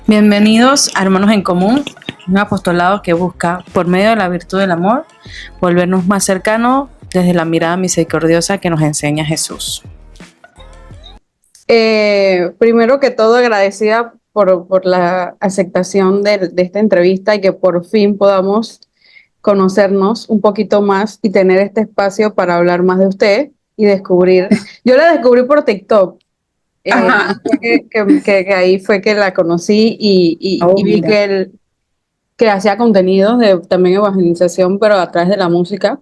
Bienvenidos a Hermanos en Común, un apostolado que busca, por medio de la virtud del amor, volvernos más cercanos desde la mirada misericordiosa que nos enseña Jesús. Primero que todo, agradecida por la aceptación de esta entrevista y que por fin podamos conocernos un poquito más y tener este espacio para hablar más de usted y descubrir. Yo la descubrí por TikTok. Ajá. Que ahí fue que la conocí y vi Mira. que hacía contenidos de también evangelización, pero a través de la música.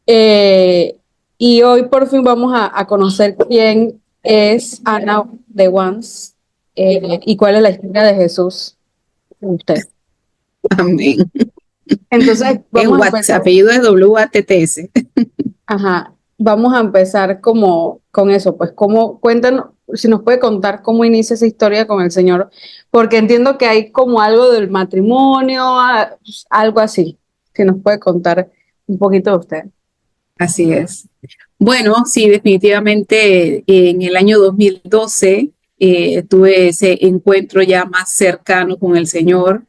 Y hoy por fin vamos a conocer quién es Ana de Once y cuál es la historia de Jesús con usted. Amén. Entonces, Es vamos a Watts, empezar. apellido es WATTS. Ajá, vamos a empezar como con eso, pues cuéntanos, si nos puede contar cómo inicia esa historia con el Señor, porque entiendo que hay como algo del matrimonio, algo así. Si nos puede contar un poquito de usted. Así es. Bueno, sí, definitivamente en el año 2012 tuve ese encuentro ya más cercano con el Señor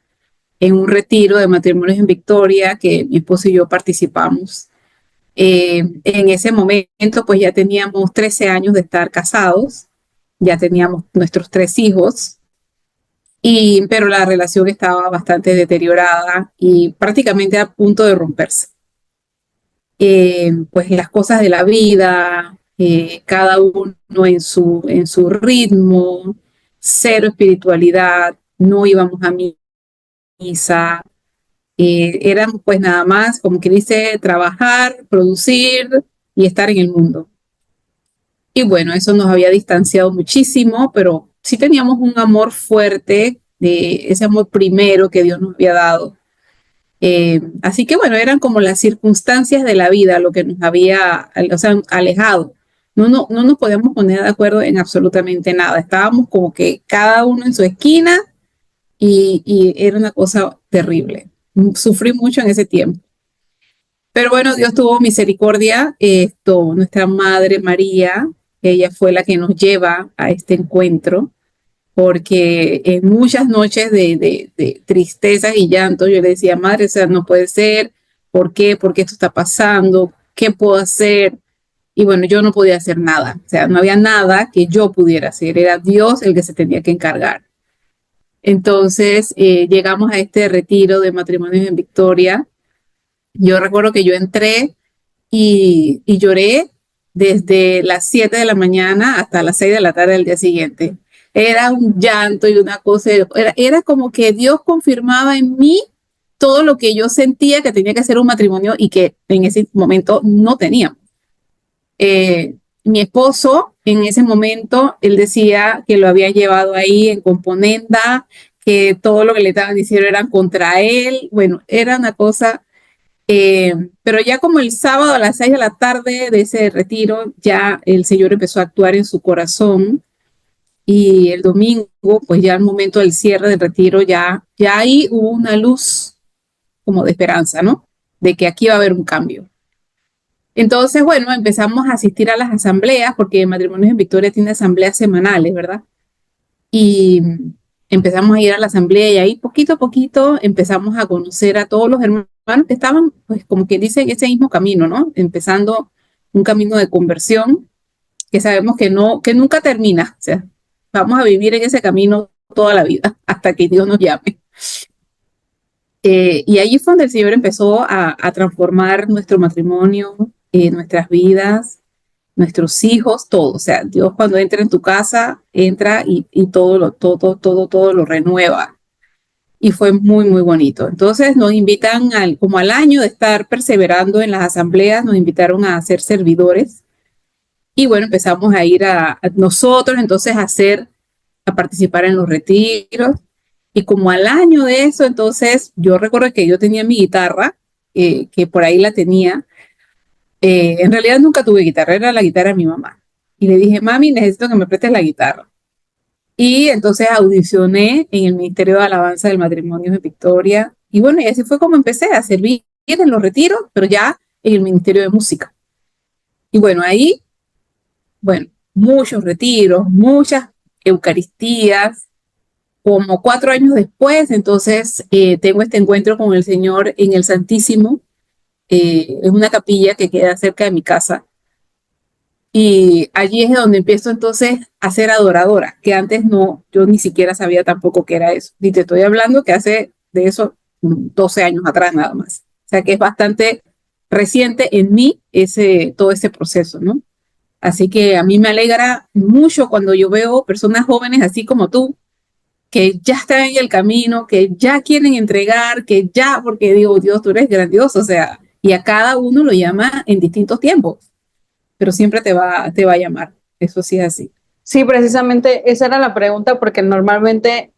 en un retiro de matrimonios en Victoria que mi esposo y yo participamos. En ese momento, pues ya teníamos 13 años de estar casados, ya teníamos nuestros 3 hijos, pero la relación estaba bastante deteriorada y prácticamente a punto de romperse. Pues las cosas de la vida, cada uno en su ritmo, cero espiritualidad, no íbamos a misa, éramos pues nada más, como que dice, trabajar, producir y estar en el mundo. Y bueno, eso nos había distanciado muchísimo, pero sí teníamos un amor fuerte, de ese amor primero que Dios nos había dado. Así que bueno, eran como las circunstancias de la vida lo que nos había, o sea, alejado. No nos podíamos poner de acuerdo en absolutamente nada. Estábamos como que cada uno en su esquina y era una cosa terrible. Sufrí mucho en ese tiempo. Pero bueno, Dios tuvo misericordia. Nuestra Madre María, ella fue la que nos lleva a este encuentro porque en muchas noches de tristezas y llanto yo le decía, madre, o sea, no puede ser, ¿por qué? ¿Por qué esto está pasando? ¿Qué puedo hacer? Y bueno, yo no podía hacer nada, o sea, no había nada que yo pudiera hacer, era Dios el que se tenía que encargar. Entonces llegamos a este retiro de matrimonios en Victoria. Yo recuerdo que yo entré y lloré desde las 7 de la mañana hasta las 6 de la tarde del día siguiente. Era un llanto y una cosa, era como que Dios confirmaba en mí todo lo que yo sentía que tenía que ser un matrimonio y que en ese momento no teníamos. Mi esposo, en ese momento, él decía que lo había llevado ahí en componenda, que todo lo que le estaban diciendo eran contra él. Bueno, era una cosa pero ya como el sábado a las 6 de la tarde de ese retiro, ya el Señor empezó a actuar en su corazón y el domingo, pues ya al momento del cierre del retiro, ya ahí hubo una luz como de esperanza, ¿no? De que aquí va a haber un cambio. Entonces, bueno, empezamos a asistir a las asambleas, porque Matrimonios en Victoria tiene asambleas semanales, ¿verdad? Y empezamos a ir a la asamblea y ahí poquito a poquito empezamos a conocer a todos los hermanos que estaban, pues como que dice, en ese mismo camino, ¿no? Empezando un camino de conversión que sabemos que no, que nunca termina. O sea, vamos a vivir en ese camino toda la vida hasta que Dios nos llame. Y ahí fue donde el Señor empezó a transformar nuestro matrimonio, nuestras vidas, nuestros hijos, todo. O sea, Dios cuando entra en tu casa, entra y todo lo renueva. Y fue muy, muy bonito. Entonces nos invitan como al año de estar perseverando en las asambleas, nos invitaron a ser servidores. Y bueno, empezamos a ir a nosotros, entonces a participar en los retiros. Y como al año de eso, entonces yo recuerdo que yo tenía mi guitarra, que por ahí la tenía, en realidad nunca tuve guitarra, era la guitarra de mi mamá. Y le dije, mami, necesito que me prestes la guitarra. Y entonces audicioné en el Ministerio de Alabanza del Matrimonio de Victoria. Y bueno, y así fue como empecé a servir en los retiros, pero ya en el Ministerio de Música. Y bueno, ahí, bueno, muchos retiros, muchas eucaristías. como 4 años después, entonces tengo este encuentro con el Señor en el Santísimo. Es una capilla que queda cerca de mi casa. Y allí es donde empiezo entonces a ser adoradora, que antes no, yo ni siquiera sabía tampoco qué era eso. Y te estoy hablando que hace de eso 12 años atrás nada más. O sea que es bastante reciente en mí todo ese proceso, ¿no? Así que a mí me alegra mucho cuando yo veo personas jóvenes así como tú, que ya están en el camino, que ya quieren entregar, que ya, porque digo, Dios, tú eres grandioso, o sea, y a cada uno lo llama en distintos tiempos, pero siempre te va a llamar. Eso sí es así. Sí, precisamente esa era la pregunta, porque normalmente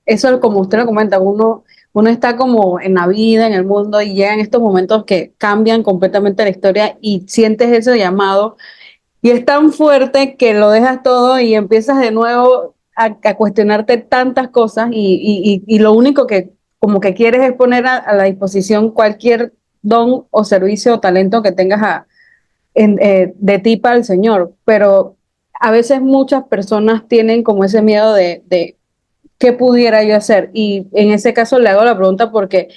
eso, como usted lo comenta, uno está como en la vida, en el mundo, y llegan estos momentos que cambian completamente la historia y sientes ese llamado, y es tan fuerte que lo dejas todo y empiezas de nuevo a cuestionarte tantas cosas, y lo único que como que quieres es poner a la disposición cualquier don o servicio o talento que tengas de ti para el Señor. Pero a veces muchas personas tienen como ese miedo de qué pudiera yo hacer. Y en ese caso le hago la pregunta porque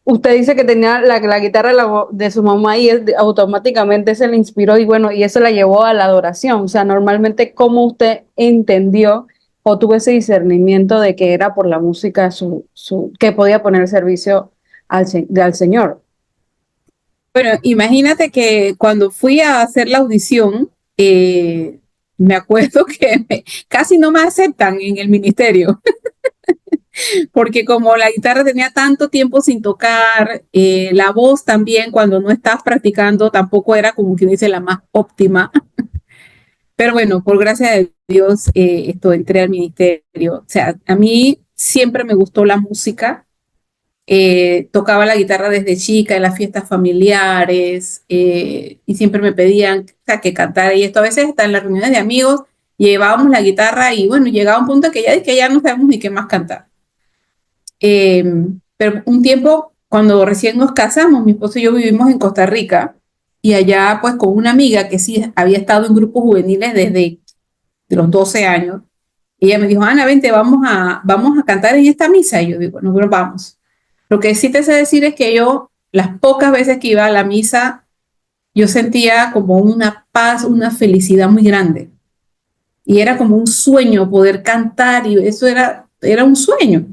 usted dice que tenía la guitarra de su mamá, y automáticamente se le inspiró, y bueno, y eso la llevó a la adoración. O sea, normalmente, ¿cómo usted entendió o tuvo ese discernimiento de que era por la música que podía poner servicio al Señor? Bueno, imagínate que cuando fui a hacer la audición, me acuerdo que casi no me aceptan en el ministerio. Porque como la guitarra tenía tanto tiempo sin tocar, la voz también cuando no estás practicando tampoco era como quien dice la más óptima. Pero bueno, por gracia de Dios, entré al ministerio. O sea, a mí siempre me gustó la música. Tocaba la guitarra desde chica en las fiestas familiares, y siempre me pedían, o sea, que cantara y esto. A veces hasta en las reuniones de amigos llevábamos la guitarra y bueno, llegaba un punto que ya no sabemos ni qué más cantar. Eh, pero un tiempo, cuando recién nos casamos, mi esposo y yo vivimos en Costa Rica, y allá pues con una amiga que sí había estado en grupos juveniles desde de los 12 años. Ella me dijo, Ana, vente, vamos a cantar en esta misa. Y yo digo, no, pero vamos. Lo que sí te sé decir es que yo, las pocas veces que iba a la misa, yo sentía como una paz, una felicidad muy grande. Y era como un sueño poder cantar, y eso era un sueño.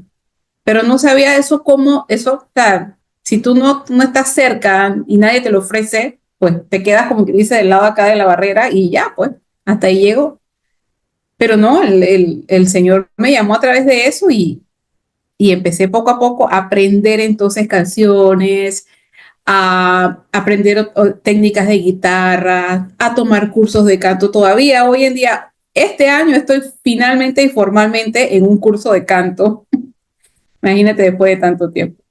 Pero no sabía eso cómo, eso, o sea, si tú no estás cerca y nadie te lo ofrece, pues te quedas como que dice del lado acá de la barrera y ya, pues, hasta ahí llego. Pero no, el Señor me llamó a través de eso, y empecé poco a poco a aprender entonces canciones, a aprender técnicas de guitarra, a tomar cursos de canto. Todavía hoy en día, este año estoy finalmente y formalmente en un curso de canto. Imagínate después de tanto tiempo.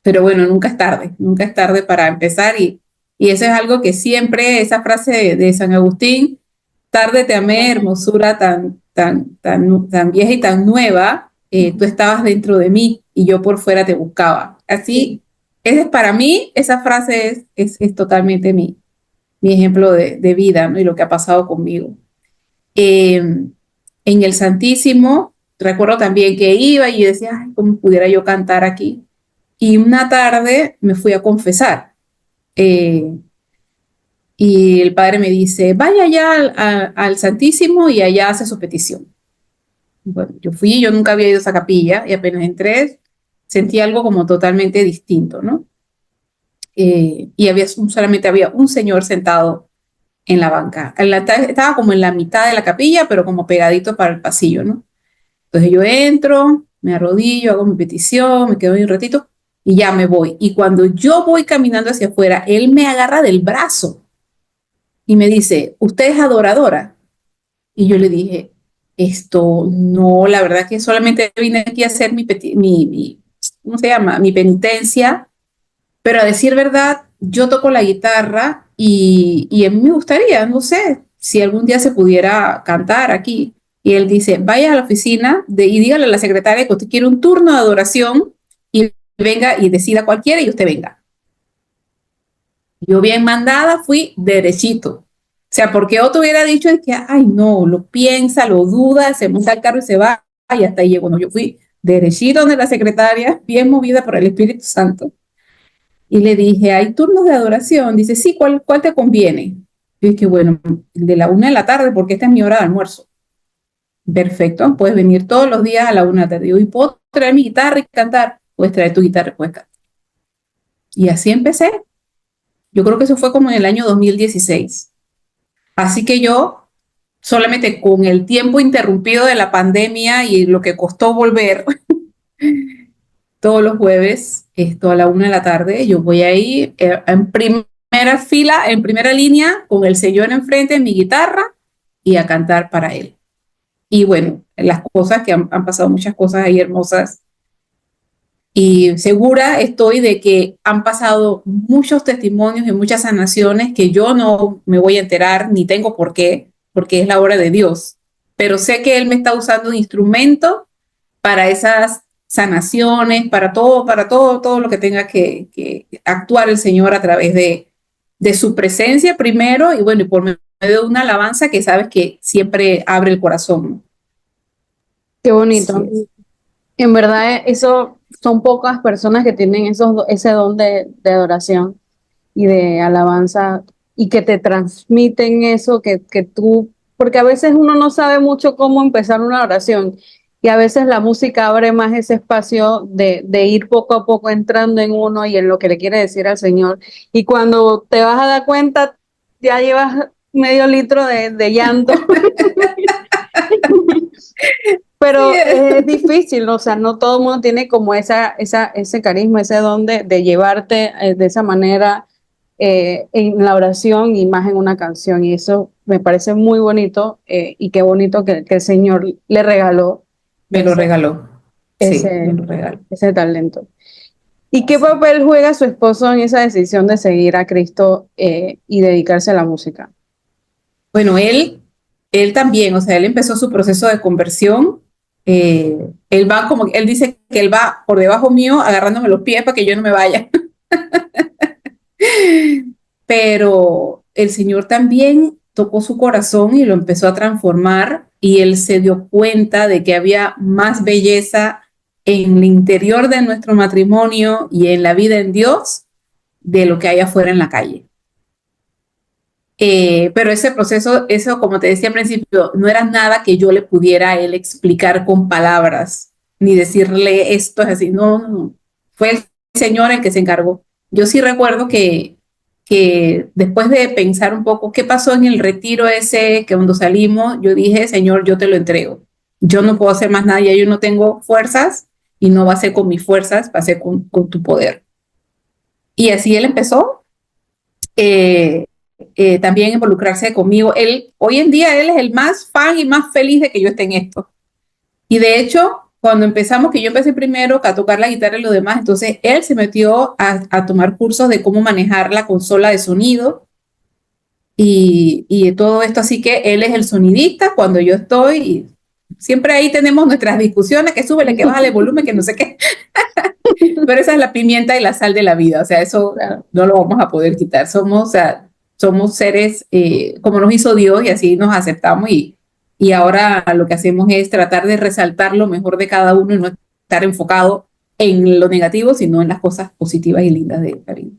Pero bueno, nunca es tarde para empezar, y eso es algo que siempre, esa frase de San Agustín, tarde te amé, hermosura tan vieja y tan nueva, tú estabas dentro de mí y yo por fuera te buscaba. Así, para mí, esa frase es totalmente mi ejemplo de vida, ¿no? Y lo que ha pasado conmigo. Eh, en el Santísimo, recuerdo también que iba y decía, ay, ¿cómo pudiera yo cantar aquí? Y una tarde me fui a confesar, eh, y el padre me dice, vaya allá al Santísimo y allá hace su petición. Bueno, yo fui, yo nunca había ido a esa capilla, y apenas entré sentí algo como totalmente distinto, ¿no? Y solamente había un señor sentado en la banca. Estaba como en la mitad de la capilla, pero como pegadito para el pasillo, ¿no? Entonces yo entro, me arrodillo, hago mi petición, me quedo ahí un ratito y ya me voy. Y cuando yo voy caminando hacia afuera, él me agarra del brazo y me dice, ¿usted es adoradora? Y yo le dije, esto no, la verdad que solamente vine aquí a hacer ¿cómo se llama? Mi penitencia, pero a decir verdad, yo toco la guitarra, y a mí me gustaría, no sé, si algún día se pudiera cantar aquí. Y él dice, vaya a la oficina y dígale a la secretaria que usted quiere un turno de adoración, y venga y decida cualquiera y usted venga. Yo bien mandada fui derechito. O sea, porque otro hubiera dicho es que, ay no, lo piensa, lo duda, se monta al carro y se va y hasta ahí llegó. No, yo fui derechito donde la secretaria, bien movida por el Espíritu Santo, y le dije, ¿hay turnos de adoración? Dice, sí, ¿cuál te conviene? Yo dije, bueno, el de la 1 de la tarde, porque esta es mi hora de almuerzo. Perfecto, puedes venir todos los días a la 1 de la tarde. Y puedo traer mi guitarra y cantar. Puedes traer tu guitarra y puedes cantar. Y así empecé. Yo creo que eso fue como en el año 2016. Así que yo, solamente con el tiempo interrumpido de la pandemia y lo que costó volver, todos los jueves, esto a la 1 de la tarde, yo voy ahí en primera fila, en primera línea, con el Señor enfrente, mi guitarra, y a cantar para Él. Y bueno, las cosas que han pasado, muchas cosas ahí hermosas. Y segura estoy de que han pasado muchos testimonios y muchas sanaciones que yo no me voy a enterar, ni tengo por qué, porque es la obra de Dios. Pero sé que Él me está usando un instrumento para esas sanaciones, todo lo que tenga que actuar el Señor a través de su presencia primero, y bueno, y por medio de una alabanza que sabes que siempre abre el corazón. Qué bonito. En verdad, eso son pocas personas que tienen ese don de adoración y de alabanza y que te transmiten eso que tú, porque a veces uno no sabe mucho cómo empezar una oración y a veces la música abre más ese espacio de ir poco a poco entrando en uno y en lo que le quiere decir al Señor. Y cuando te vas a dar cuenta, ya llevas medio litro de llanto. Pero es difícil, ¿no? O sea, no todo el mundo tiene como ese carisma, ese don de llevarte de esa manera en la oración y más en una canción. Y eso me parece muy bonito y qué bonito que el Señor le regaló Me lo regaló. Sí, me ese, lo regaló. ese talento. ¿Y qué papel juega su esposo en esa decisión de seguir a Cristo y dedicarse a la música? Bueno, él también, o sea, él empezó su proceso de conversión. Él va como, él dice que él va por debajo mío agarrándome los pies para que yo no me vaya. Pero el Señor también tocó su corazón y lo empezó a transformar, y él se dio cuenta de que había más belleza en el interior de nuestro matrimonio y en la vida en Dios de lo que hay afuera en la calle. Pero ese proceso, eso como te decía al principio, no era nada que yo le pudiera a él explicar con palabras, ni decirle esto es así, no. Fue el Señor el que se encargó. Yo sí recuerdo que después de pensar un poco qué pasó en el retiro ese, que cuando salimos, yo dije, Señor, yo te lo entrego. Yo no puedo hacer más nada, ya yo no tengo fuerzas, y no va a ser con mis fuerzas, va a ser con tu poder. Y así él empezó. También involucrarse conmigo. Hoy en día él es el más fan y más feliz de que yo esté en esto. Y de hecho, cuando empezamos, que yo empecé primero a tocar la guitarra y lo demás, entonces él se metió a tomar cursos de cómo manejar la consola de sonido y todo esto. Así que él es el sonidista cuando yo estoy. Y siempre ahí tenemos nuestras discusiones, que súbele, que bájale el volumen, que no sé qué. Pero esa es la pimienta y la sal de la vida. O sea, eso no lo vamos a poder quitar. Somos seres como nos hizo Dios, y así nos aceptamos, y ahora lo que hacemos es tratar de resaltar lo mejor de cada uno y no estar enfocado en lo negativo, sino en las cosas positivas y lindas de Karim.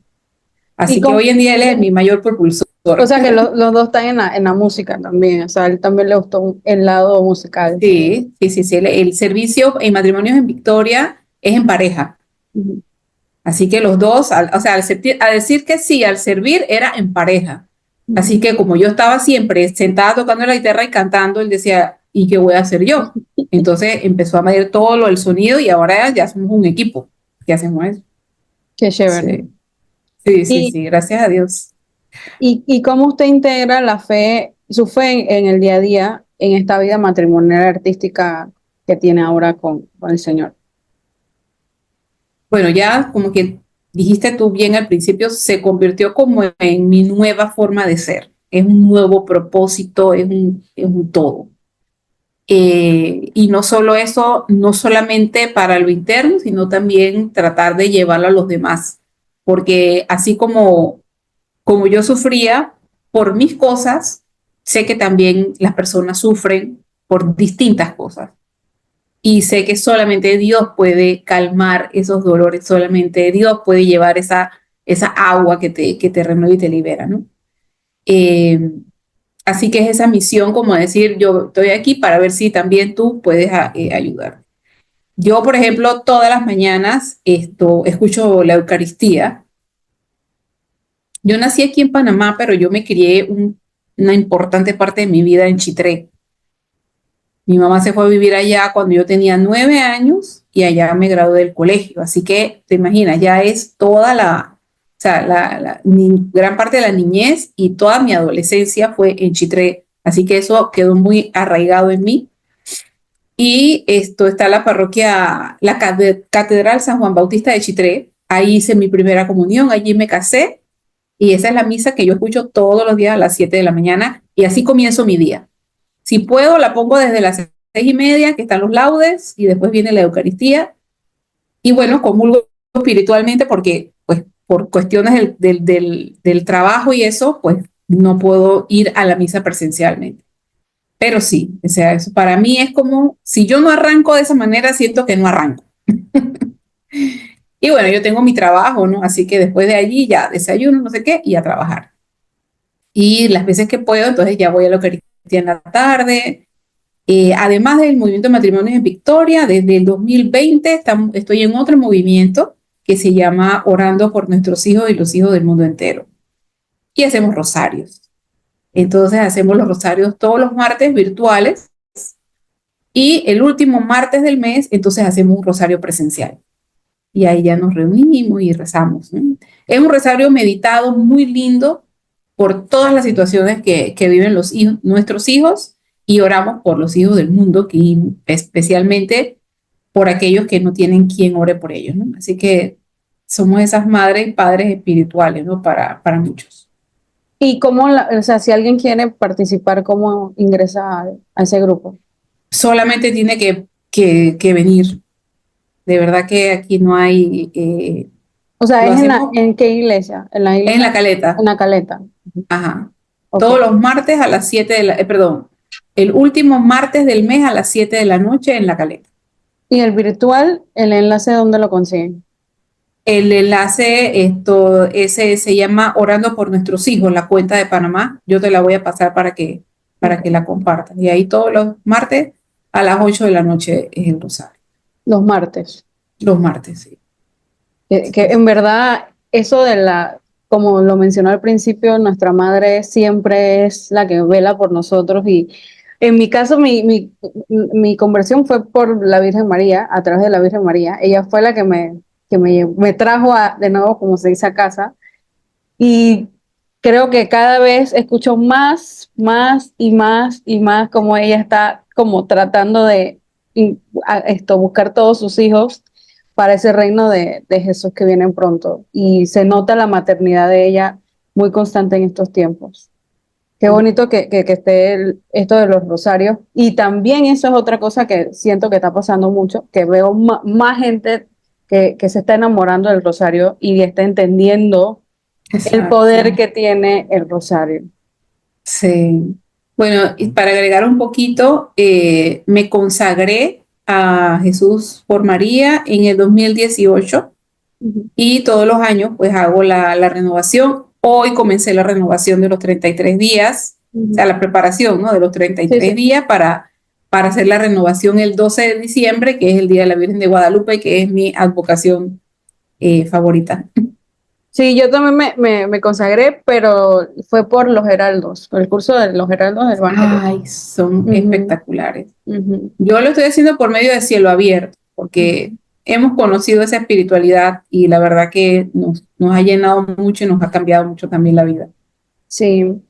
Así que hoy en día él es mi mayor propulsor. O sea que los dos están en la música también, o sea, a él también le gustó el lado musical. Sí. El servicio en matrimonios en Victoria es en pareja. Uh-huh. Así que los dos, a decir que sí, al servir era en pareja. Así que como yo estaba siempre sentada tocando la guitarra y cantando, él decía, ¿y qué voy a hacer yo? Entonces empezó a medir todo lo del sonido, y ahora ya somos un equipo que hacemos eso. Qué chévere. Sí, gracias a Dios. ¿Y cómo usted integra la fe, su fe en el día a día, en esta vida matrimonial artística que tiene ahora con el Señor? Bueno, ya como que dijiste tú bien al principio, se convirtió como en mi nueva forma de ser. Es un nuevo propósito, es un todo. Y no solo eso, no solamente para lo interno, sino también tratar de llevarlo a los demás. Porque así como yo sufría por mis cosas, sé que también las personas sufren por distintas cosas. y sé que solamente Dios puede calmar esos dolores, solamente Dios puede llevar esa agua que te renueva y te libera, ¿no? Eh, Así que es esa misión como decir, yo estoy aquí para ver si también tú puedes ayudar. Yo, por ejemplo, todas las mañanas escucho la Eucaristía. Yo nací aquí en Panamá, pero yo me crié una importante parte de mi vida en Chitré. Mi mamá se fue a vivir allá cuando yo tenía 9 años y allá me gradué del colegio. Así que te imaginas, ya es toda o sea, gran parte de la niñez y toda mi adolescencia fue en Chitré. Así que eso quedó muy arraigado en mí. Y esto está la parroquia, la Catedral San Juan Bautista de Chitré. Ahí hice mi primera comunión, allí me casé y esa es la misa que yo escucho todos los días a las 7 de la mañana y así comienzo mi día. Si puedo, la pongo desde las 6:30, que están los laudes, y después viene la Eucaristía. Y bueno, comulgo espiritualmente porque, pues, por cuestiones del trabajo y eso, pues, no puedo ir a la misa presencialmente. Pero sí, o sea, eso para mí es como, si yo no arranco de esa manera, siento que no arranco. Y bueno, yo tengo mi trabajo, ¿no? Así que después de allí ya desayuno, no sé qué, y a trabajar. Y las veces que puedo, entonces ya voy a la Eucaristía en la tarde. Además del movimiento de matrimonios en Victoria, desde el 2020 estoy en otro movimiento que se llama Orando por nuestros hijos y los hijos del mundo entero. Y hacemos rosarios. Entonces hacemos los rosarios todos los martes virtuales y el último martes del mes, entonces hacemos un rosario presencial. Y ahí ya nos reunimos y rezamos, ¿no? Es un rosario meditado muy lindo por todas las situaciones que viven nuestros hijos y oramos por los hijos del mundo, que especialmente por aquellos que no tienen quien ore por ellos, ¿no? Así que somos esas madres y padres espirituales, ¿no? Para muchos. ¿Y cómo, o sea, si alguien quiere participar, cómo ingresa a ese grupo? Solamente tiene que venir. De verdad que aquí no hay... O sea, lo ¿es hacemos en qué iglesia? En la en iglesia, la en Caleta. la Caleta. Ajá. Ok. Todos los martes a las 7 perdón, el último martes del mes a las 7 de la noche en la Caleta. ¿Y el virtual, el enlace dónde lo consiguen? El enlace, ese se llama Orando por nuestros hijos, la cuenta de Panamá. Yo te la voy a pasar para que la compartas. Y ahí todos los martes a las 8 de la noche es el rosario. Los martes. Los martes, sí. Que en verdad, eso de como lo mencionó al principio, nuestra madre siempre es la que vela por nosotros y en mi caso, mi conversión fue por la Virgen María, a través de la Virgen María. Ella fue la me trajo de nuevo, como se dice, a casa. Y creo que cada vez escucho más y más y más como ella está como tratando de buscar todos sus hijos para ese reino de Jesús que viene pronto. Y se nota la maternidad de ella muy constante en estos tiempos. Qué bonito que esté esto de los rosarios. Y también eso es otra cosa que siento que está pasando mucho, que veo más gente que se está enamorando del rosario y está entendiendo el Exacto. poder que tiene el rosario. Sí. Bueno, y para agregar un poquito, me consagré a Jesús por María en el 2018 Ujú. y todos los años pues hago la renovación. Hoy comencé la renovación de los 33 días, o sea, la preparación, ¿no? De los Sí, 33 sí. días para hacer la renovación el 12 de diciembre, que es el Día de la Virgen de Guadalupe, que es mi advocación favorita. Sí, yo también me consagré, pero fue por los heraldos, por el curso de los heraldos del Evangelio. Ay, son Ujú, espectaculares. ujú, Yo lo estoy haciendo por medio de Cielo Abierto, porque hemos conocido esa espiritualidad y la verdad que nos ha llenado mucho y nos ha cambiado mucho también la vida. sí.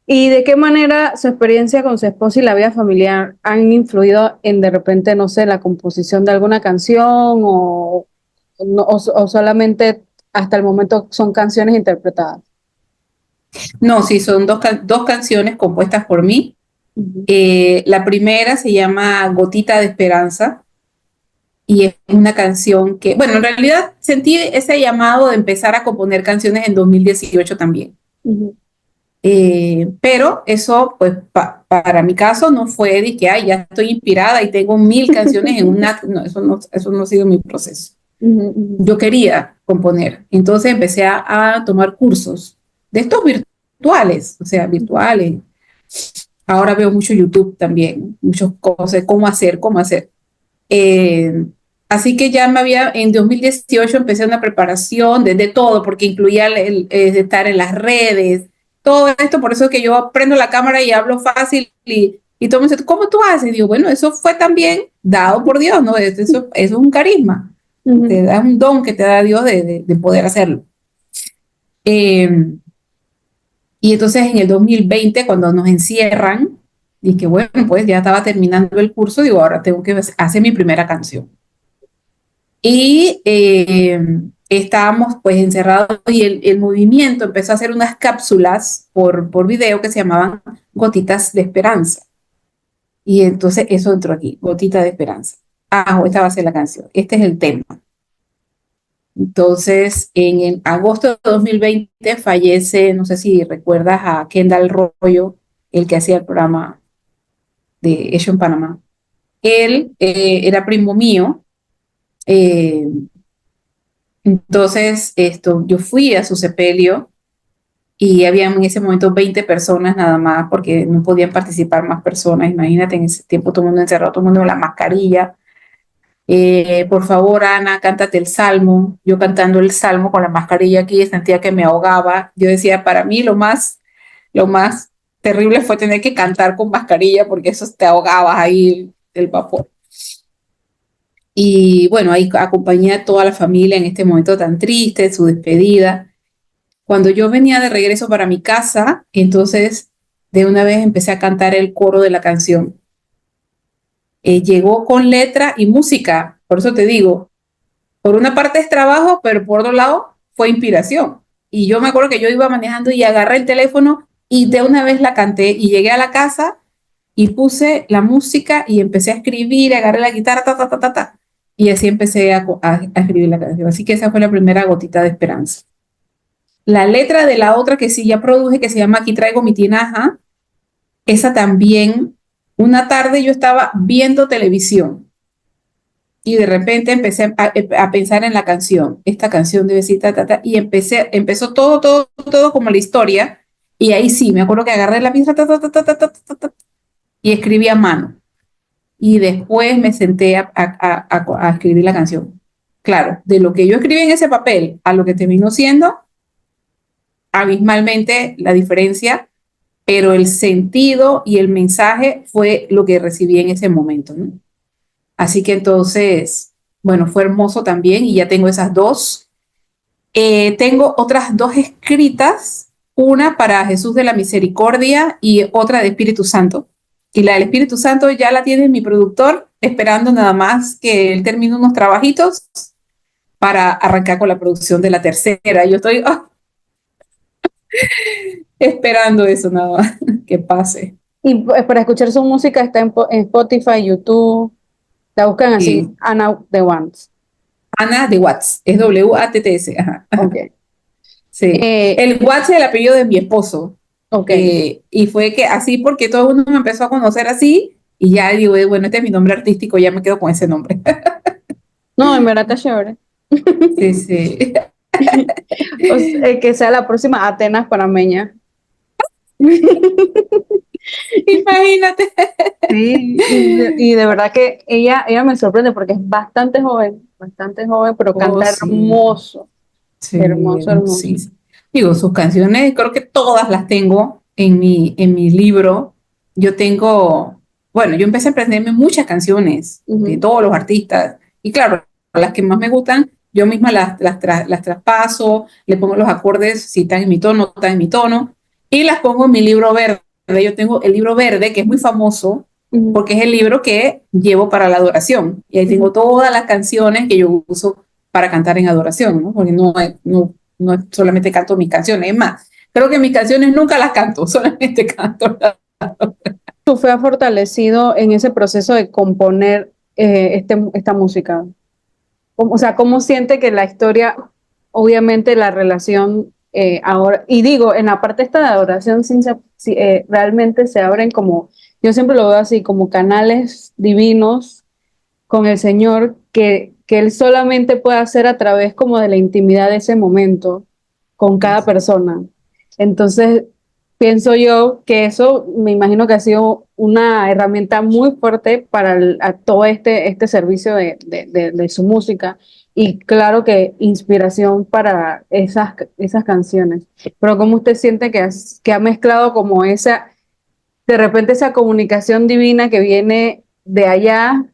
¿Y de qué manera su experiencia con su esposo y la vida familiar han influido en de repente, no sé, la composición de alguna canción o solamente hasta el momento son canciones interpretadas? No, sí, son dos canciones compuestas por mí. Ujú, La primera se llama Gotita de Esperanza y es una canción que, bueno, en realidad sentí ese llamado de empezar a componer canciones en 2018 también. ujú, Pero eso, pues, para mi caso no fue de que, ay, ya estoy inspirada y tengo 1000 canciones en una. No, eso no ha sido mi proceso. Yo quería componer. Entonces empecé a tomar cursos de estos virtuales, o sea, virtuales. Ahora veo mucho YouTube también, muchas cosas, cómo hacer, cómo hacer. Eh, Así que ya en 2018 empecé una preparación de todo, porque incluía estar en las redes, todo esto, por eso es que yo prendo la cámara y hablo fácil y todo me dice, ¿cómo tú haces? Y digo, bueno, eso fue también dado por Dios, ¿no? Eso es un carisma, te da un don que te da Dios de poder hacerlo. Y entonces en el 2020, cuando nos encierran, dije, bueno, pues ya estaba terminando el curso, digo, ahora tengo que hacer mi primera canción. Y estábamos pues encerrados y el movimiento empezó a hacer unas cápsulas por video que se llamaban Gotitas de Esperanza. Y entonces eso entró aquí, Gotita de Esperanza. Esta va a ser la canción, este es el tema. Entonces, en agosto de 2020 fallece, no sé si recuerdas a Kendall Royo, el que hacía el programa de Hecho en Panamá. Él era primo mío. Entonces, yo fui a su sepelio y había en ese momento 20 personas nada más porque no podían participar más personas. Imagínate, en ese tiempo todo el mundo encerrado, todo el mundo con la mascarilla. Por favor, Ana, cántate el salmo. Yo cantando el salmo con la mascarilla aquí, sentía que me ahogaba. Yo decía, para mí lo más terrible fue tener que cantar con mascarilla porque eso te ahogabas ahí el vapor. Y bueno, ahí acompañé a toda la familia en este momento tan triste, su despedida. Cuando yo venía de regreso para mi casa, entonces de una vez empecé a cantar el coro de la canción. Llegó con letra y música, por eso te digo, por una parte es trabajo, pero por otro lado fue inspiración. Y yo me acuerdo que yo iba manejando y agarré el teléfono y de una vez la canté y llegué a la casa y puse la música y empecé a escribir, agarré la guitarra, ta, ta, ta, ta, ta, y así empecé a escribir la canción. Así que esa fue la primera gotita de esperanza. La letra de la otra que sí ya produje, que se llama Aquí traigo mi tinaja, esa también, una tarde yo estaba viendo televisión y de repente empecé a pensar en la canción. Esta canción debe ser ta, ta, ta, y empezó todo como la historia. Y ahí sí, me acuerdo que agarré la pizarra ta, ta, ta, ta, ta, ta, ta, y escribí a mano. Y después me senté a escribir la canción. Claro, de lo que yo escribí en ese papel a lo que terminó siendo, abismalmente la diferencia, pero el sentido y el mensaje fue lo que recibí en ese momento, ¿no? Así que entonces, bueno, fue hermoso también y ya tengo esas dos. Tengo otras dos escritas, una para Jesús de la Misericordia y otra de Espíritu Santo. Y la del Espíritu Santo ya la tiene mi productor, esperando nada más que él termine unos trabajitos para arrancar con la producción de la tercera. Yo estoy esperando eso nada más, que pase. Y para escuchar su música está en Spotify, YouTube. La buscan así, Ana The Ones. Ana de Watts, es W-A-T-T-S. Ajá. Okay. Sí. El Watts es el apellido de mi esposo. Okay. Y fue que así, porque todo el mundo me empezó a conocer así, y ya digo, bueno, este es mi nombre artístico, ya me quedo con ese nombre. No, en verdad está chévere. Sí, sí. O sea, que sea la próxima Atenas panameña. Imagínate. Sí, y de verdad que ella me sorprende porque es bastante joven, pero canta Sí. hermoso. Sí, Hermoso, hermoso. sí. Digo, sus canciones, creo que todas las tengo en mi libro. Yo tengo, bueno, yo empecé a aprenderme muchas canciones de todos los artistas. Y claro, las que más me gustan, yo misma las traspaso, le pongo los acordes, si están en mi tono, están en mi tono, y las pongo en mi libro verde. Yo tengo el libro verde, que es muy famoso, porque es el libro que llevo para la adoración. Y ahí tengo todas las canciones que yo uso para cantar en adoración, ¿no? Porque no solamente canto mis canciones, es más, creo que mis canciones nunca las canto, solamente canto. ¿Tu fe ha fortalecido en ese proceso de componer esta música? O sea, ¿cómo siente que la historia, obviamente la relación ahora, y digo, en la parte esta de adoración, realmente se abren como, yo siempre lo veo así, como canales divinos con el Señor que Él solamente puede hacer a través como de la intimidad de ese momento con cada persona. Entonces, pienso yo que eso me imagino que ha sido una herramienta muy fuerte para a todo este servicio de su música y claro que inspiración para esas canciones. Pero ¿cómo usted siente que ha mezclado como de repente esa comunicación divina que viene de allá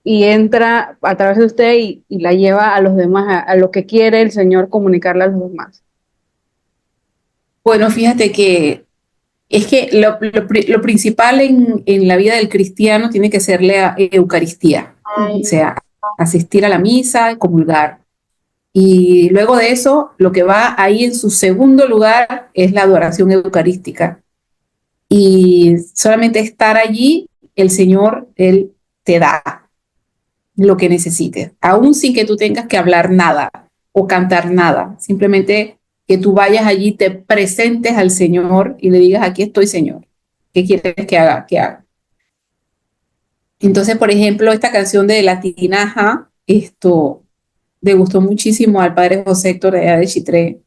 y entra a través de usted y la lleva a los demás, a lo que quiere el Señor comunicarle a los demás? Bueno, fíjate que es que lo principal en la vida del cristiano tiene que ser la Eucaristía, o sea, asistir a la misa, comulgar. Y luego de eso, lo que va ahí en su segundo lugar es la adoración eucarística. Y solamente estar allí, el Señor, Él te da lo que necesites, aún sin que tú tengas que hablar nada o cantar nada. Simplemente que tú vayas allí, te presentes al Señor y le digas, aquí estoy, Señor. ¿Qué quieres que haga? Que haga. Entonces, por ejemplo, esta canción de La Tinaja, esto le gustó muchísimo al padre José Héctor de allá de Chitré.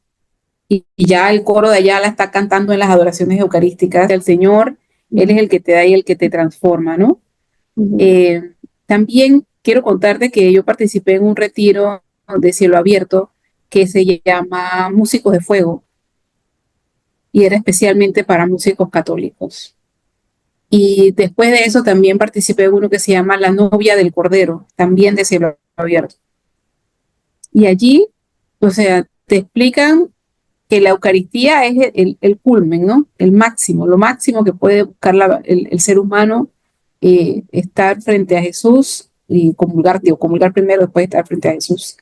Y ya el coro de allá la está cantando en las adoraciones eucarísticas. El Señor, Él es el que te da y el que te transforma, ¿no? Ujú. Eh, También quiero contarte que yo participé en un retiro de cielo abierto que se llama Músicos de Fuego y era especialmente para músicos católicos. Y después de eso también participé en uno que se llama La novia del Cordero, también de cielo abierto. Y allí, o sea, te explican que la Eucaristía es el culmen, ¿no? El máximo, lo máximo que puede buscar el ser humano, estar frente a Jesús y comulgar, digo, comulgar primero, después estar frente a Jesús.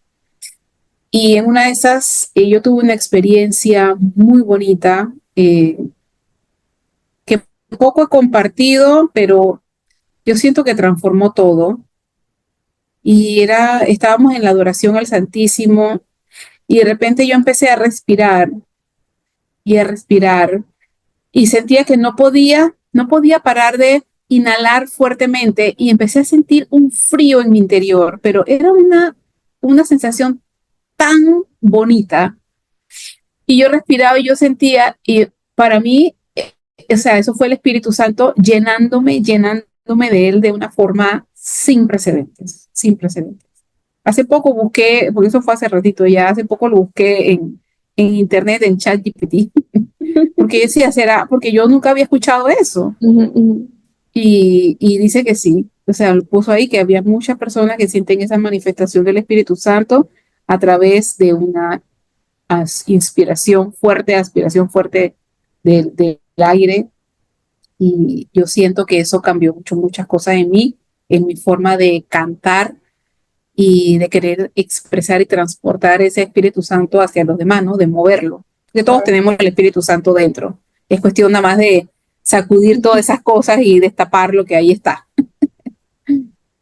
Y en una de esas, yo tuve una experiencia muy bonita, que poco he compartido, pero yo siento que transformó todo. Y estábamos en la adoración al Santísimo y de repente yo empecé a respirar y a respirar y sentía que no podía parar de inhalar fuertemente y empecé a sentir un frío en mi interior, pero era una sensación tan bonita y yo respiraba y yo sentía y para mí, o sea, eso fue el Espíritu Santo llenándome de él de una forma sin precedentes, sin precedentes. Hace poco busqué, porque eso fue hace ratito ya, hace poco lo busqué en internet, en ChatGPT, porque yo decía, será, porque yo nunca había escuchado eso. Ujú, ujú. Y dice que sí, o sea, lo puso ahí que había muchas personas que sienten esa manifestación del Espíritu Santo a través de una aspiración fuerte del aire. Y yo siento que eso cambió muchas cosas en mí, en mi forma de cantar y de querer expresar y transportar ese Espíritu Santo hacia los demás, ¿no? De moverlo. Porque todos tenemos el Espíritu Santo dentro. Es cuestión nada más de sacudir todas esas cosas y destapar lo que ahí está.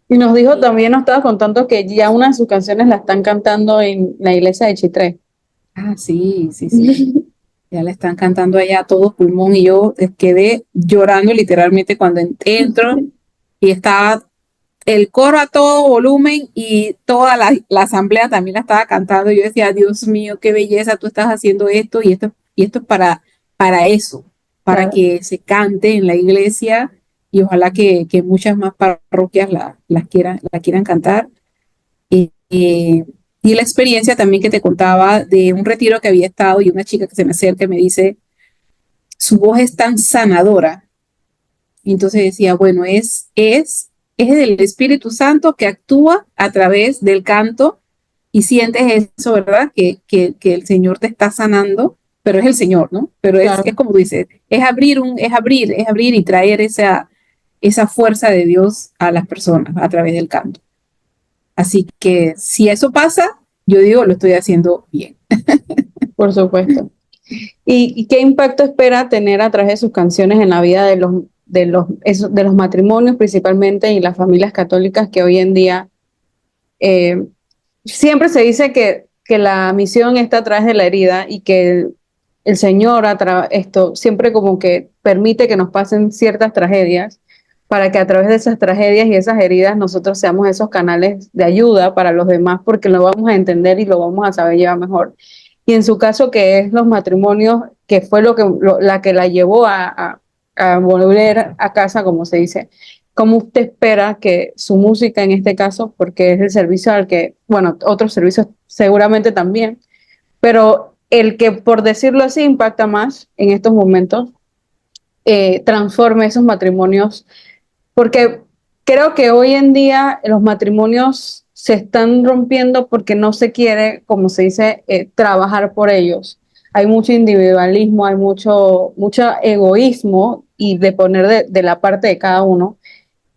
Y nos estaba contando que ya una de sus canciones la están cantando en la iglesia de Chitré. Ah, sí, sí, sí. Ya la están cantando allá a todo pulmón y yo quedé llorando literalmente cuando entro y estaba el coro a todo volumen y toda la asamblea también la estaba cantando. Yo decía, Dios mío, qué belleza, tú estás haciendo esto y esto es para eso, para Claro. que se cante en la iglesia y ojalá que muchas más parroquias la quieran cantar. Y la experiencia también que te contaba de un retiro que había estado y una chica que se me acerca y me dice, su voz es tan sanadora. Y entonces decía, bueno, es el Espíritu Santo que actúa a través del canto y sientes eso, ¿verdad? Que el Señor te está sanando, pero es el Señor, ¿no? Pero es Claro. como dices, es abrir y traer esa fuerza de Dios a las personas a través del canto. Así que si eso pasa, yo digo, lo estoy haciendo bien. Por supuesto. ¿Y qué impacto espera tener a través de sus canciones en la vida de los matrimonios principalmente y las familias católicas que hoy en día siempre se dice que la misión está a través de la herida y que el Señor esto siempre como que permite que nos pasen ciertas tragedias para que a través de esas tragedias y esas heridas nosotros seamos esos canales de ayuda para los demás porque lo vamos a entender y lo vamos a saber llevar mejor. Y en su caso, que es los matrimonios, que fue la que la llevó a volver a casa, como se dice, ¿cómo usted espera que su música en este caso, porque es el servicio al que, bueno, otros servicios seguramente también, pero el que, por decirlo así, impacta más en estos momentos, transforme esos matrimonios? Porque creo que hoy en día los matrimonios se están rompiendo porque no se quiere, como se dice, trabajar por ellos. Hay mucho individualismo, hay mucho egoísmo y de poner de la parte de cada uno.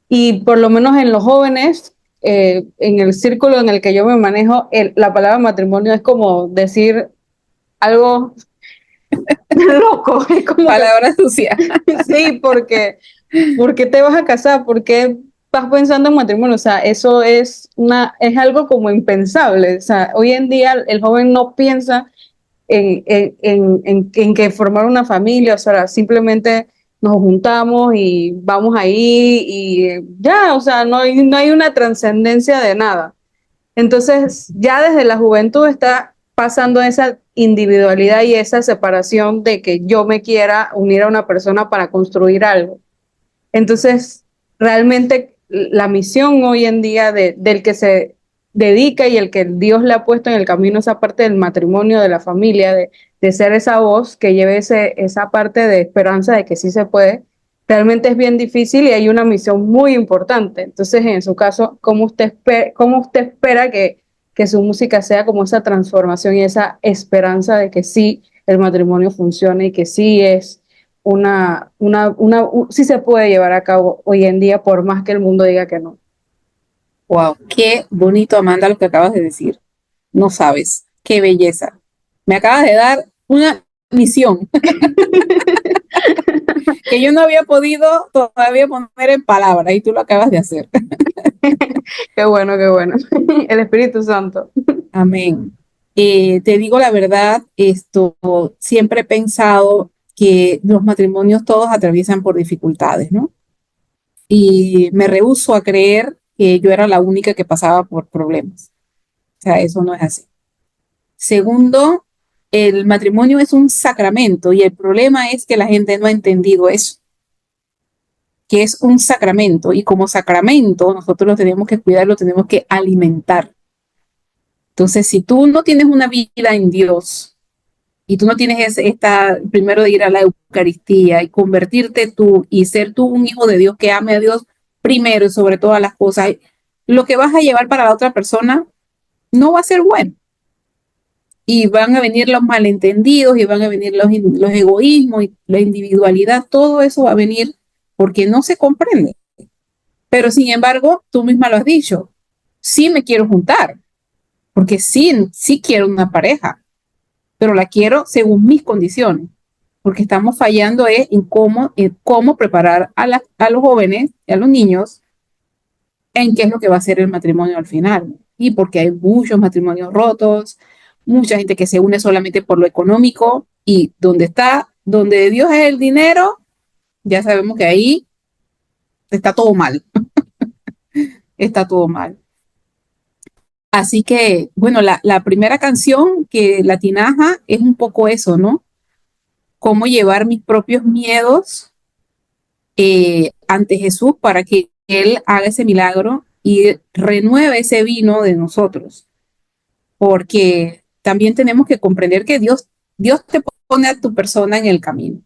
Y por lo menos en los jóvenes, en el círculo en el que yo me manejo, la palabra matrimonio es como decir algo loco. Es como Palabra sucia. sí, porque ¿por qué te vas a casar? ¿Por qué vas pensando en matrimonio? O sea, eso es algo como impensable. O sea, hoy en día el joven no piensa en que formar una familia, o sea, simplemente nos juntamos y vamos ahí y ya, o sea, no hay una trascendencia de nada. Entonces, ya desde la juventud está pasando esa individualidad y esa separación de que yo me quiera unir a una persona para construir algo. Entonces, realmente la misión hoy en día del que se dedica y el que Dios le ha puesto en el camino, esa parte del matrimonio, de la familia, de ser esa voz que lleve esa parte de esperanza de que sí se puede, realmente es bien difícil y hay una misión muy importante. Entonces, en su caso, ¿cómo usted espera que su música sea como esa transformación y esa esperanza de que sí el matrimonio funcione y que sí es sí se puede llevar a cabo hoy en día, por más que el mundo diga que no? Wow, qué bonito, Amanda, lo que acabas de decir. No sabes, qué belleza. Me acabas de dar una misión que yo no había podido todavía poner en palabras y tú lo acabas de hacer. Qué bueno, qué bueno. El Espíritu Santo. Amén. Te digo la verdad, esto siempre he pensado que los matrimonios todos atraviesan por dificultades, ¿no? Y me rehúso a creer que yo era la única que pasaba por problemas. O sea, eso no es así. Segundo, el matrimonio es un sacramento y el problema es que la gente no ha entendido eso, que es un sacramento y como sacramento nosotros lo tenemos que cuidar, lo tenemos que alimentar. Entonces, si tú no tienes una vida en Dios y tú no tienes primero de ir a la Eucaristía y convertirte tú y ser tú un hijo de Dios que ame a Dios primero y sobre todas las cosas, lo que vas a llevar para la otra persona no va a ser bueno. Y van a venir los malentendidos y van a venir los egoísmos y la individualidad, todo eso va a venir porque no se comprende. Pero sin embargo, tú misma lo has dicho, sí me quiero juntar, porque sí quiero una pareja, pero la quiero según mis condiciones, porque estamos fallando en cómo preparar a los jóvenes y a los niños en qué es lo que va a ser el matrimonio al final. Y porque hay muchos matrimonios rotos, mucha gente que se une solamente por lo económico y donde Dios es el dinero, ya sabemos que ahí está todo mal, está todo mal. Así que, bueno, la primera canción que la tinaja es un poco eso, ¿no? Cómo llevar mis propios miedos ante Jesús para que Él haga ese milagro y renueve ese vino de nosotros. Porque también tenemos que comprender que Dios te pone a tu persona en el camino,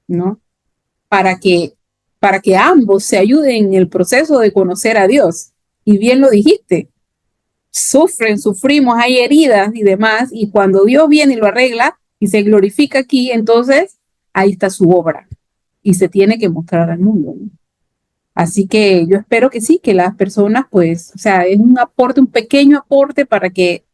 ¿no? Para que, para que ambos se ayuden en el proceso de conocer a Dios. Y bien lo dijiste, sufrimos, hay heridas y demás, y cuando Dios viene y lo arregla y se glorifica aquí, entonces ahí está su obra y se tiene que mostrar al mundo, ¿no? Así que yo espero que sí, que las personas, pues, o sea, es un aporte, un pequeño aporte para que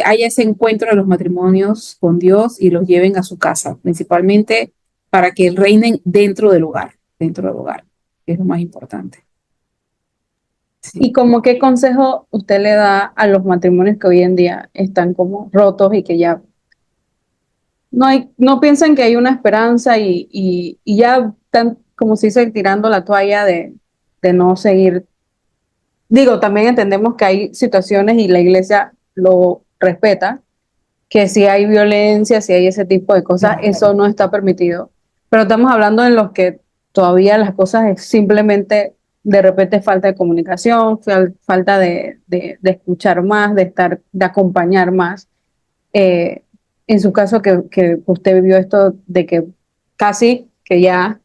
haya ese encuentro de los matrimonios con Dios y los lleven a su casa, principalmente para que reinen dentro del hogar, que es lo más importante. ¿Y Sí. como qué consejo usted le da a los matrimonios que hoy en día están como rotos y que ya no piensan que hay una esperanza y ya están, como se dice, tirando la toalla de no seguir. Digo, también entendemos que hay situaciones y la iglesia lo respeta, que si hay violencia, si hay ese tipo de cosas, Claro. eso no está permitido. Pero estamos hablando en los que todavía las cosas es simplemente de repente falta de comunicación, falta de escuchar más, de estar, de acompañar más. Eh, en su caso, que usted vivió esto de que casi que ya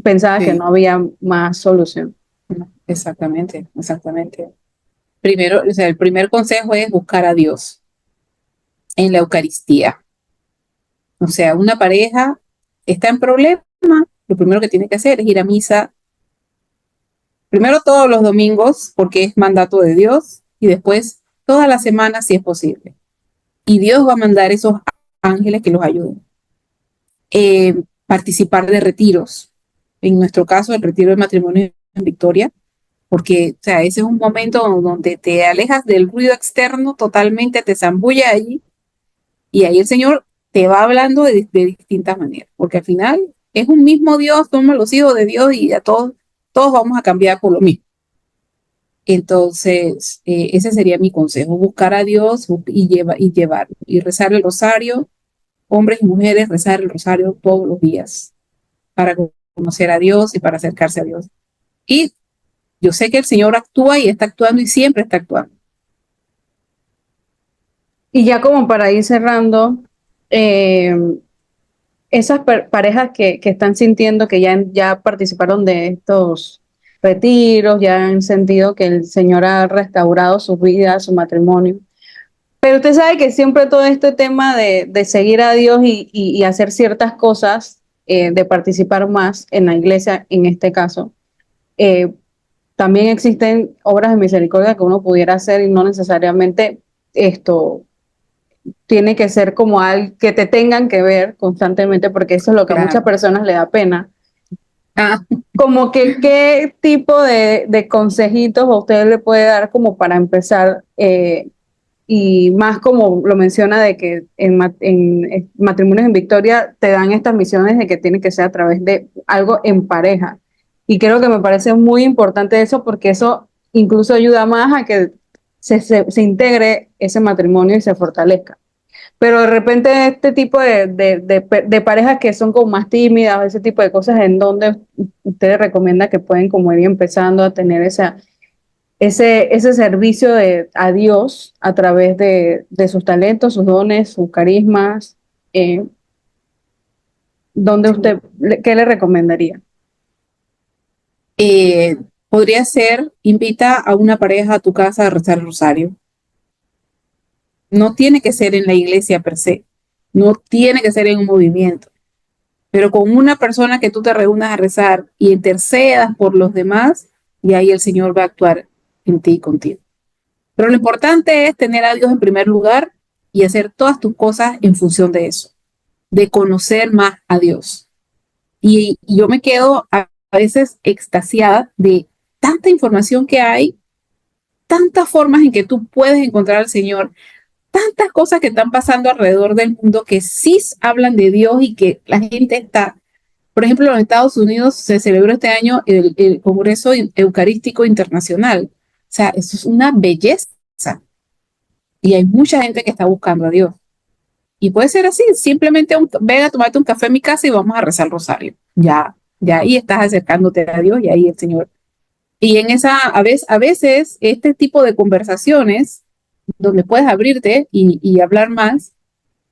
pensaba que Sí, no había más solución. no, exactamente, exactamente. Primero, o sea, el primer consejo es buscar a Dios en la Eucaristía. O sea, una pareja está en problema, lo primero que tiene que hacer es ir a misa, primero todos los domingos, porque es mandato de Dios, y después toda la semana si es posible. Y Dios va a mandar esos ángeles que los ayuden. Participar de retiros. En nuestro caso, el retiro de matrimonio en Victoria, porque o sea, ese es un momento donde te alejas del ruido externo totalmente, te zambulla allí y ahí el Señor te va hablando de distintas maneras, porque al final es un mismo Dios, somos los hijos de Dios y a todos vamos a cambiar por lo mismo. Entonces, ese sería mi consejo, buscar a Dios llevar y rezar el rosario, hombres y mujeres, rezar el rosario todos los días para conocer a Dios y para acercarse a Dios. Y yo sé que el Señor actúa y está actuando y siempre está actuando. Y ya como para ir cerrando, eh, esas parejas que están sintiendo que ya participaron de estos retiros, ya han sentido que el Señor ha restaurado sus vidas, su matrimonio. Pero usted sabe que siempre todo este tema de seguir a Dios y hacer ciertas cosas, de participar más en la iglesia, en este caso, eh, también existen obras de misericordia que uno pudiera hacer y no necesariamente esto tiene que ser como al que te tengan que ver constantemente, porque eso es lo que a muchas Claro. personas le da pena. Ah, Como que qué tipo de consejitos a usted le puede dar como para empezar, y más como lo menciona de que en matrimonios en Victoria te dan estas misiones de que tiene que ser a través de algo en pareja. Y creo que me parece muy importante eso porque eso incluso ayuda más a que se integre ese matrimonio y se fortalezca. Pero de repente este tipo de parejas que son como más tímidas, ese tipo de cosas, en donde ustedes recomienda que pueden como ir empezando a tener ese servicio a Dios a través de sus talentos, sus dones, sus carismas, donde usted, ¿qué le recomendaría? eh, podría ser, invita a una pareja a tu casa a rezar el rosario. No tiene que ser en la iglesia per se, no tiene que ser en un movimiento, pero con una persona que tú te reúnas a rezar y intercedas por los demás, y ahí el Señor va a actuar en ti y contigo. Pero lo importante es tener a Dios en primer lugar y hacer todas tus cosas en función de eso, de conocer más a Dios. Y yo me quedo a veces extasiada de tanta información que hay, tantas formas en que tú puedes encontrar al Señor, tantas cosas que están pasando alrededor del mundo que sí hablan de Dios y que la gente está. Por ejemplo, en los Estados Unidos se celebró este año el Congreso Eucarístico Internacional. O sea, eso es una belleza. Y hay mucha gente que está buscando a Dios. Y puede ser así, simplemente ven a tomarte un café en mi casa y vamos a rezar el rosario. Ya ahí estás acercándote a Dios y ahí el Señor. Y en esa, a veces este tipo de conversaciones donde puedes abrirte y hablar más,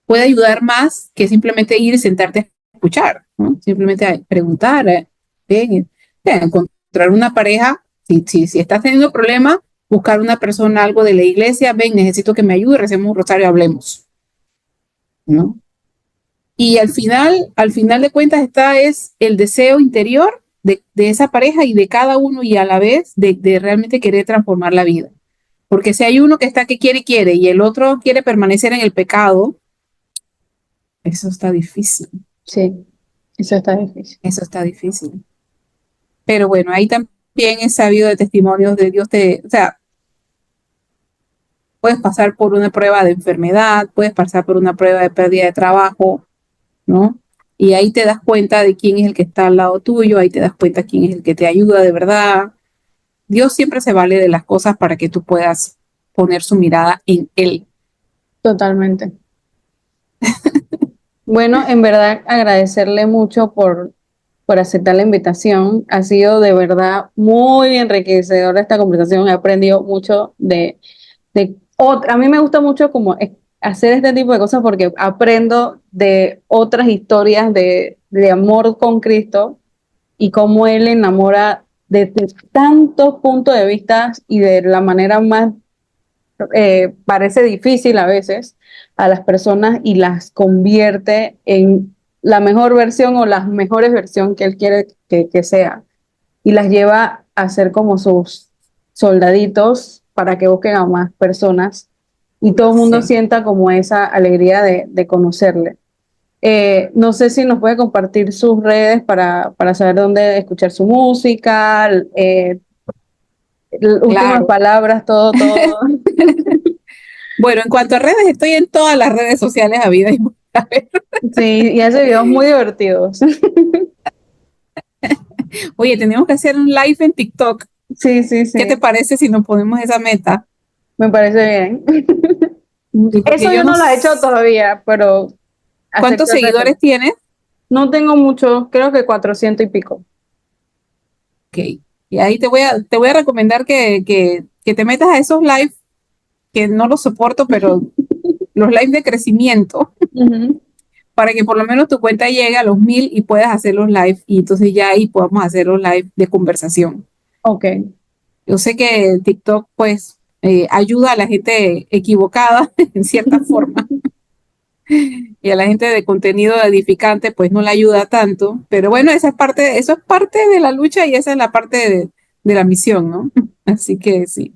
puede ayudar más que simplemente ir y sentarte a escuchar, ¿no? Simplemente a preguntar, ven, encontrar una pareja, si estás teniendo problemas, buscar una persona, algo de la iglesia, ven, necesito que me ayude, recemos un rosario, hablemos, ¿no? Y al final de cuentas está es el deseo interior de esa pareja y de cada uno y a la vez de realmente querer transformar la vida. Porque si hay uno que está que quiere y el otro quiere permanecer en el pecado, eso está difícil, Sí, eso está difícil. eso está difícil. Pero bueno, ahí también he sabido de testimonios de Dios, o sea, puedes pasar por una prueba de enfermedad, puedes pasar por una prueba de pérdida de trabajo, ¿no? Y ahí te das cuenta de quién es el que está al lado tuyo, ahí te das cuenta quién es el que te ayuda de verdad. Dios siempre se vale de las cosas para que tú puedas poner su mirada en Él. Totalmente. Bueno, en verdad agradecerle mucho por aceptar la invitación. Ha sido de verdad muy enriquecedora esta conversación. He aprendido mucho a mí me gusta mucho como hacer este tipo de cosas porque aprendo de otras historias de amor con Cristo y cómo Él enamora desde tantos puntos de vista y de la manera más parece difícil a veces a las personas y las convierte en la mejor versión o las mejores versiones que Él quiere que sea y las lleva a ser como sus soldaditos para que busquen a más personas y todo el mundo Sí. sienta como esa alegría de conocerle. No sé si nos puede compartir sus redes para saber dónde escuchar su música, últimas Claro. palabras, todo, todo. Bueno, en cuanto a redes, estoy en todas las redes sociales habidas y por haber. Sí, y hace videos muy divertidos. Oye, tenemos que hacer un live en TikTok. Sí, sí, ¿Qué te sí, parece si nos ponemos esa meta? me parece bien. Sí, Eso porque yo yo no no lo he hecho sé todavía, pero cuántos acepto el reto. seguidores tienes. No tengo mucho, creo que 400 y pico. Ok. Y ahí te voy a recomendar que te metas a esos live, que no los soporto, pero los live de crecimiento, Ujú. para que por lo menos tu cuenta llegue a los 1000 y puedas hacer los live. Y entonces ya ahí podamos hacer los live de conversación. Ok, Yo sé que TikTok, pues, ayuda a la gente equivocada en cierta forma y a la gente de contenido edificante, pues no le ayuda tanto. Pero bueno, eso es parte de la lucha y esa es la parte de la misión, ¿no? Así que sí.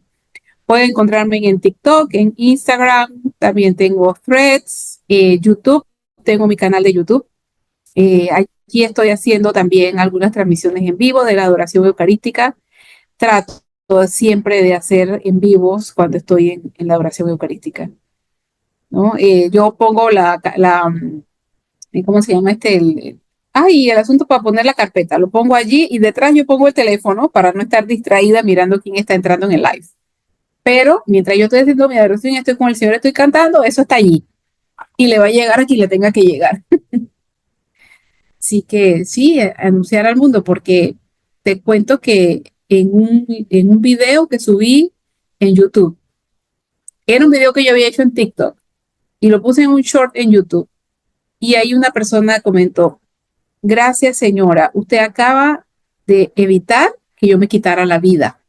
Pueden encontrarme en TikTok, en Instagram, también tengo Threads, YouTube, tengo mi canal de YouTube. Aquí estoy haciendo también algunas transmisiones en vivo de la adoración eucarística. Trato siempre de hacer en vivos cuando estoy en la oración eucarística, ¿no? Yo pongo ¿cómo se llama este? El asunto para poner la carpeta, lo pongo allí y detrás yo pongo el teléfono para no estar distraída mirando quién está entrando en el live. Pero mientras yo estoy haciendo mi adoración y estoy con el Señor, estoy cantando, eso está allí y le va a llegar a quien le tenga que llegar. Así que sí, anunciar al mundo, porque te cuento que en un video que subí en YouTube, era un video que yo había hecho en TikTok y lo puse en un short en YouTube. Y ahí una persona comentó, gracias señora, usted acaba de evitar que yo me quitara la vida.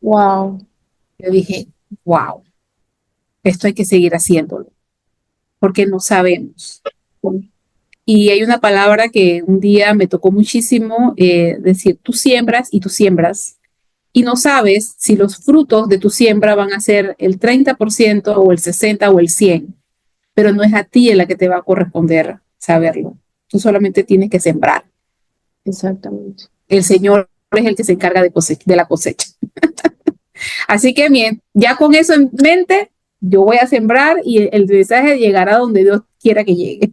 wow. Yo dije, wow, esto hay que seguir haciéndolo, porque no sabemos. Y hay una palabra que un día me tocó muchísimo decir, tú siembras y tú siembras, y no sabes si los frutos de tu siembra van a ser el 30% o el 60 o el 100, pero no es a ti en la que te va a corresponder saberlo. Tú solamente tienes que sembrar. Exactamente. El Señor es el que se encarga de la cosecha. Así que bien, ya con eso en mente, yo voy a sembrar y el mensaje llegará donde Dios quiera que llegue.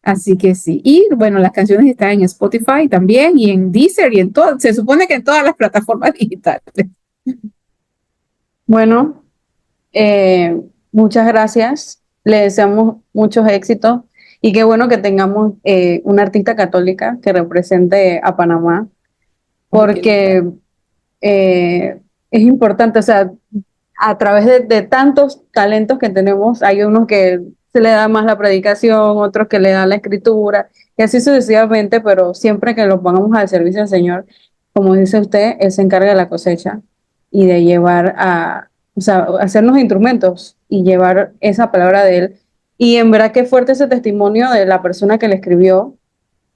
Así que sí. Y bueno, las canciones están en Spotify también y en Deezer y en todo. Se supone que en todas las plataformas digitales. Bueno, muchas gracias. Le deseamos muchos éxitos y qué bueno que tengamos una artista católica que represente a Panamá, Ay, qué linda. porque es importante, o sea, a través de tantos talentos que tenemos, hay unos que se le da más la predicación, otros que le dan la escritura, y así sucesivamente, pero siempre que los pongamos al servicio del Señor, como dice usted, Él se encarga de la cosecha y de llevar o sea, hacernos instrumentos y llevar esa palabra de Él. Y en verdad que fuerte ese testimonio de la persona que le escribió,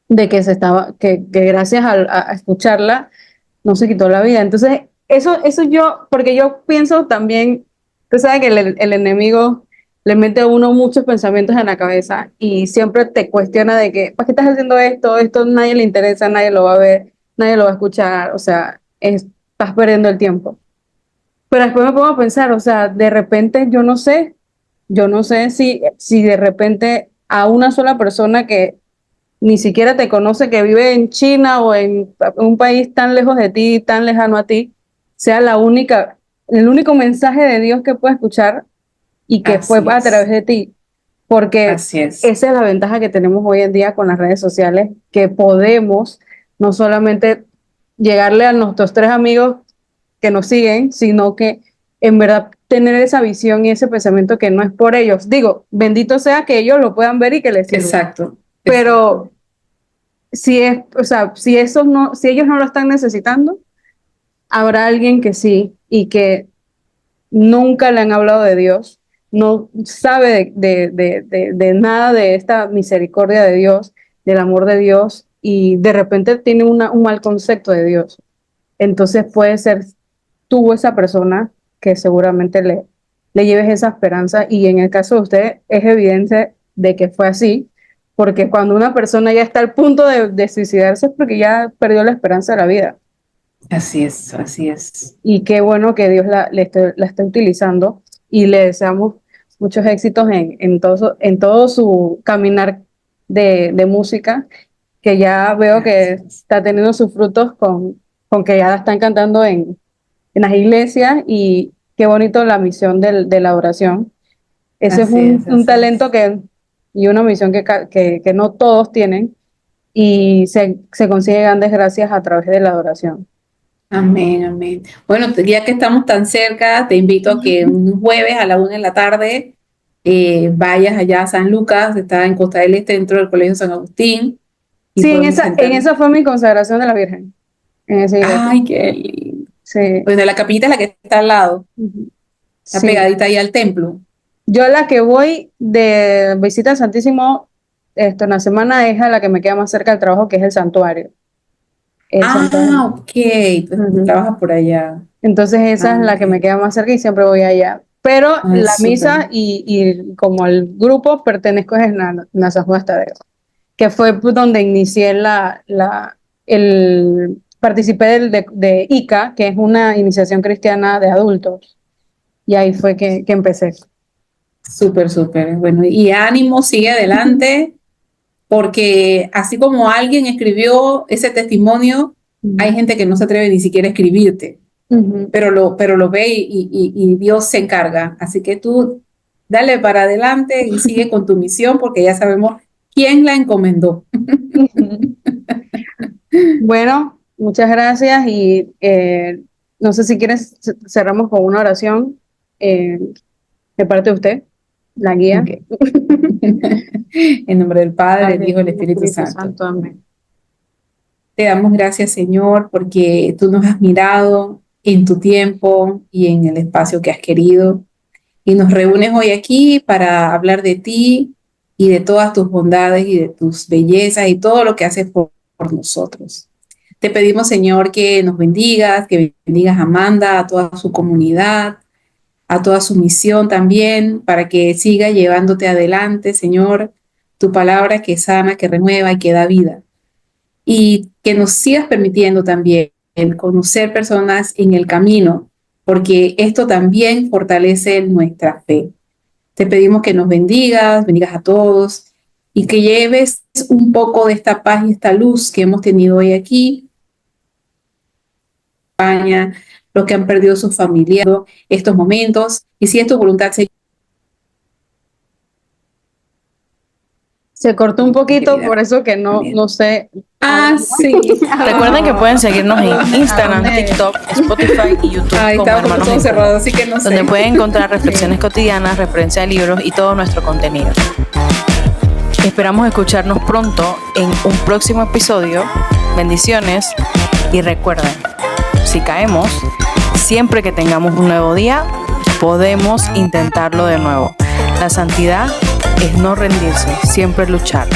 de que que gracias a escucharla no se quitó la vida. Entonces, eso yo, porque yo pienso también, tú sabes que el enemigo le mete a uno muchos pensamientos en la cabeza y siempre te cuestiona de que, ¿para qué estás haciendo esto? Esto a nadie le interesa, nadie lo va a ver, nadie lo va a escuchar, o sea, estás perdiendo el tiempo. Pero después me pongo a pensar, o sea, de repente yo no sé si de repente a una sola persona que ni siquiera te conoce, que vive en China o en un país tan lejos de ti, tan lejano a ti, sea el único mensaje de Dios que pueda escuchar y que fue Así a través es, de ti. Porque así es, esa es la ventaja que tenemos hoy en día con las redes sociales, que podemos no solamente llegarle a nuestros 3 amigos que nos siguen, sino que en verdad tener esa visión y ese pensamiento que no es por ellos. Digo, bendito sea que ellos lo puedan ver y que les sirva. exacto, exacto. Pero si es, o sea, si ellos no lo están necesitando, habrá alguien que sí y que nunca le han hablado de Dios, no sabe de nada de esta misericordia de Dios, del amor de Dios, y de repente tiene un mal concepto de Dios. Entonces puede ser tú esa persona que seguramente le lleves esa esperanza, y en el caso de usted es evidente de que fue así, porque cuando una persona ya está al punto de suicidarse es porque ya perdió la esperanza de la vida. Así es, así es. Y qué bueno que Dios la esté utilizando, y le deseamos muchos éxitos en todo su caminar de música, que ya veo que Gracias. está teniendo sus frutos con que ya la están cantando en las iglesias, y qué bonito la misión de la oración. Ese es Así es, un así es. talento y una misión que no todos tienen, y se consigue grandes gracias a través de la adoración. Amén, amén. Bueno, ya que estamos tan cerca, te invito a que un jueves a la 1 de la tarde vayas allá a San Lucas, está en Costa del Este, dentro del Colegio San Agustín, y Sí, podemos en sentarnos. esa fue mi consagración de la Virgen, en esa iglesia. Ay, qué lindo. Sí, Bueno, la capillita es la que está al lado, ujú, está sí. pegadita ahí al templo. Yo la que voy de visita al Santísimo en la semana es a la que me queda más cerca del trabajo, que es el santuario. El santuario. Ah, ok, tú Ujú. trabajas por allá. Entonces esa Ah, es la ok. que me queda más cerca y siempre voy allá. Pero Ay, la súper. misa y como el grupo pertenezco es en San Juan Tadeo, que fue pues, donde inicié participé de ICA, que es una iniciación cristiana de adultos, y ahí fue que empecé. Súper, súper. Bueno, y ánimo, sigue adelante, porque así como alguien escribió ese testimonio, hay Ujú. gente que no se atreve ni siquiera a escribirte, Ujú. pero lo ve y Dios se encarga. Así que tú dale para adelante y sigue con tu misión, porque ya sabemos quién la encomendó. Ujú. Bueno, muchas gracias, y no sé si quieres cerramos con una oración eh, de parte de usted, la guía. Okay. En nombre del Padre, del Padre, Hijo y del Hijo y Espíritu Espíritu Santo. Santo, amén. Te damos gracias, Señor, porque tú nos has mirado en tu tiempo y en el espacio que has querido. Y nos reúnes hoy aquí para hablar de ti y de todas tus bondades y de tus bellezas y todo lo que haces por nosotros. Te pedimos, Señor, que nos bendigas, que bendigas a Amanda, a toda su comunidad, a toda su misión también, para que siga llevándote adelante, Señor, tu palabra que sana, que renueva y que da vida. Y que nos sigas permitiendo también conocer personas en el camino, porque esto también fortalece nuestra fe. Te pedimos que nos bendigas a todos y que lleves un poco de esta paz y esta luz que hemos tenido hoy aquí, España, los que han perdido sus familiares, estos momentos, y si es tu voluntad, Señor, Se cortó un poquito, por querida. eso que Amén. no sé Ah, sí. Recuerden que pueden seguirnos en a Instagram, dónde. TikTok, Spotify y YouTube Ahí como estaba como Hermanos todo en Común, cerrado, así que no donde sé. pueden encontrar reflexiones cotidianas, referencia a libros y todo nuestro contenido. Esperamos escucharnos pronto en un próximo episodio. Bendiciones y recuerden, si caemos, siempre que tengamos un nuevo día, podemos intentarlo de nuevo. La santidad es no rendirse, siempre luchar.